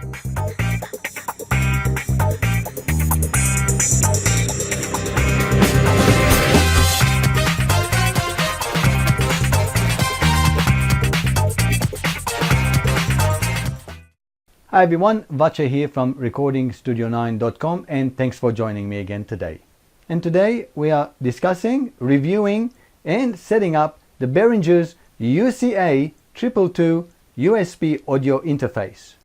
Hi everyone, Vacha here from recordingstudio9.com, and thanks for joining me again today. And today we are discussing, reviewing and setting up the Behringer's UCA222 USB audio interface.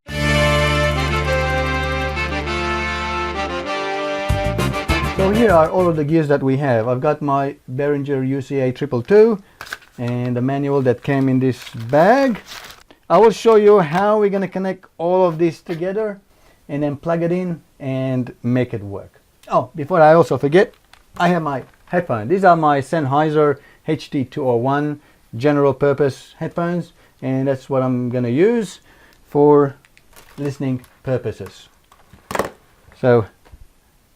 So here are all of the gears that we have. I've got my Behringer UCA222 and the manual that came in this bag. I will show you how we're going to connect all of this together and then plug it in and make it work. Oh, before I also forget, I have my headphones. These are my Sennheiser HT201 general purpose headphones, and that's what I'm going to use for listening purposes. So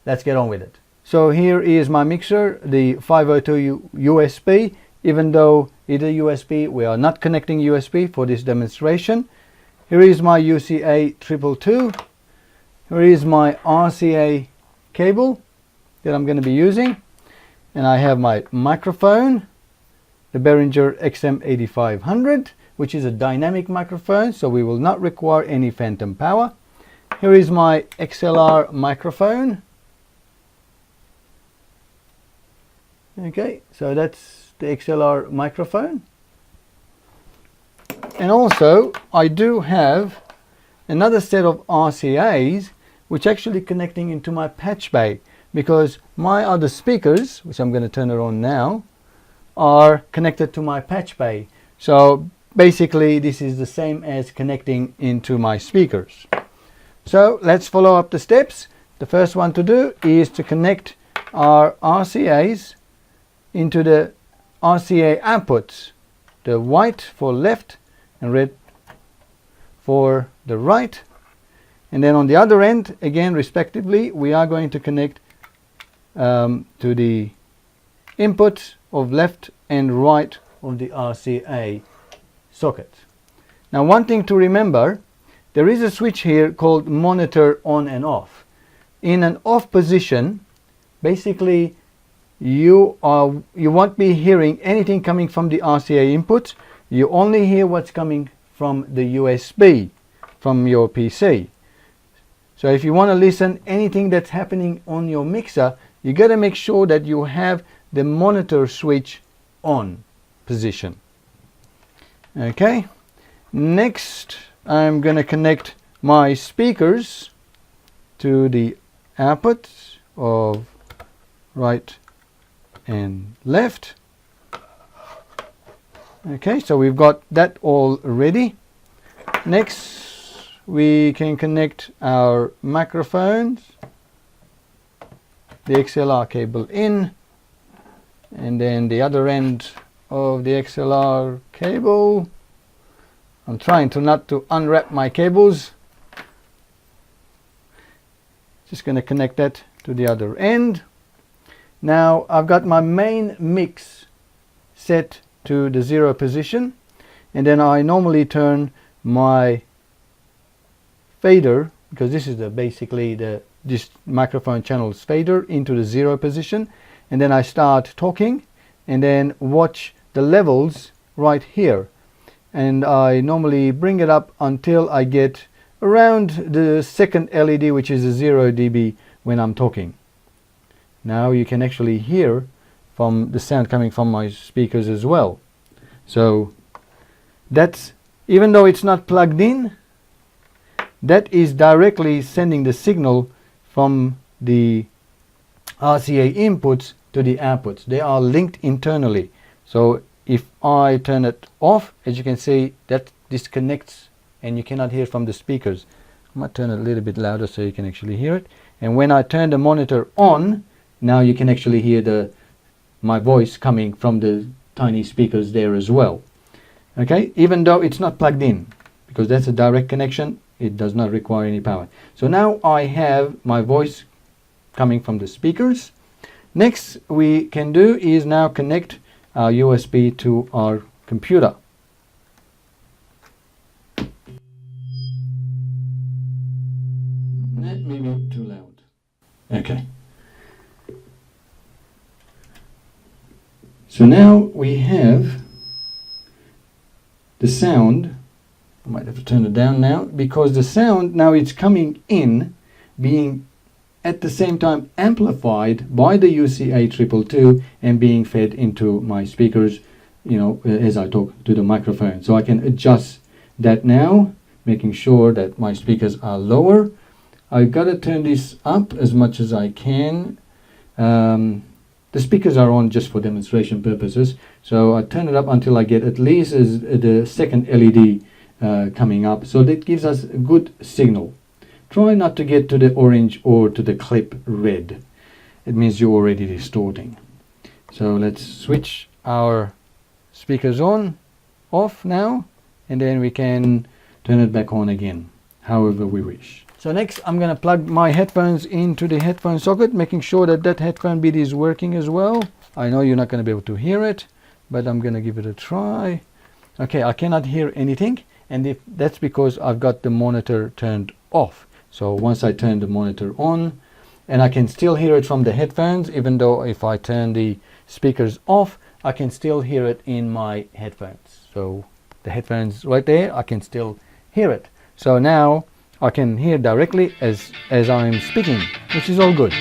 let's get on with it. So here is my mixer, the 502 USB. Even though it is USB, we are not connecting USB for this demonstration. Here is my UCA222. Here is my RCA cable that I'm going to be using. And I have my microphone, the Behringer XM8500, which is a dynamic microphone, so we will not require any phantom power. Here is my XLR microphone. Okay, so that's the XLR microphone. And also I do have another set of RCAs which actually connecting into my patch bay, because my other speakers, which I'm going to turn it on now, are connected to my patch bay. So basically this is the same as connecting into my speakers. So let's follow up the steps. The first one to do is to connect our RCAs into the RCA outputs, the white for left and red for the right, and then on the other end again respectively we are going to connect to the inputs of left and right of the RCA socket. Now one thing to remember, there is a switch here called monitor on and off. In an off position, basically you won't be hearing anything coming from the RCA inputs. You only hear what's coming from the USB from your PC. So if you want to listen anything that's happening on your mixer, you got to make sure that you have the monitor switch on position. Okay, next I'm going to connect my speakers to the outputs of right and left. Okay, so we've got that all ready. Next we can connect our microphones, the XLR cable in, and then the other end of the XLR cable. I'm trying to not to unwrap my cables. Just going to connect that to the other end. Now I've got my main mix set to the 0 position, and then I normally turn my fader, because this is basically this microphone channel's fader, into the 0 position, and then I start talking and then watch the levels right here, and I normally bring it up until I get around the second LED, which is a 0 dB when I'm talking. Now you can actually hear from the sound coming from my speakers as well. So that's, even though it's not plugged in, that is directly sending the signal from the RCA inputs to the outputs. They are linked internally. So if I turn it off, as you can see, that disconnects and you cannot hear from the speakers. I might turn it a little bit louder so you can actually hear it. And when I turn the monitor on, now you can actually hear my voice coming from the tiny speakers there as well. Okay, even though it's not plugged in, because that's a direct connection, it does not require any power. So now I have my voice coming from the speakers. Next we can do is now connect our USB to our computer. That may be too loud. Okay. So now we have the sound. I might have to turn it down now, because the sound now it's coming in, being at the same time amplified by the UCA222 and being fed into my speakers, you know, as I talk to the microphone. So I can adjust that now, making sure that my speakers are lower. I've got to turn this up as much as I can. The speakers are on just for demonstration purposes, so I turn it up until I get at least the second LED coming up, so that gives us a good signal. Try not to get to the orange or to the clip red. It means you're already distorting. So let's switch our speakers off now, and then we can turn it back on again, however we wish. So next I'm going to plug my headphones into the headphone socket, making sure that that headphone bit is working as well. I know you're not going to be able to hear it, but I'm going to give it a try. Okay, I cannot hear anything, and that's because I've got the monitor turned off. So once I turn the monitor on, and I can still hear it from the headphones, even though if I turn the speakers off, I can still hear it in my headphones. So the headphones right there, I can still hear it. So now I can hear directly as I'm speaking, which is all good.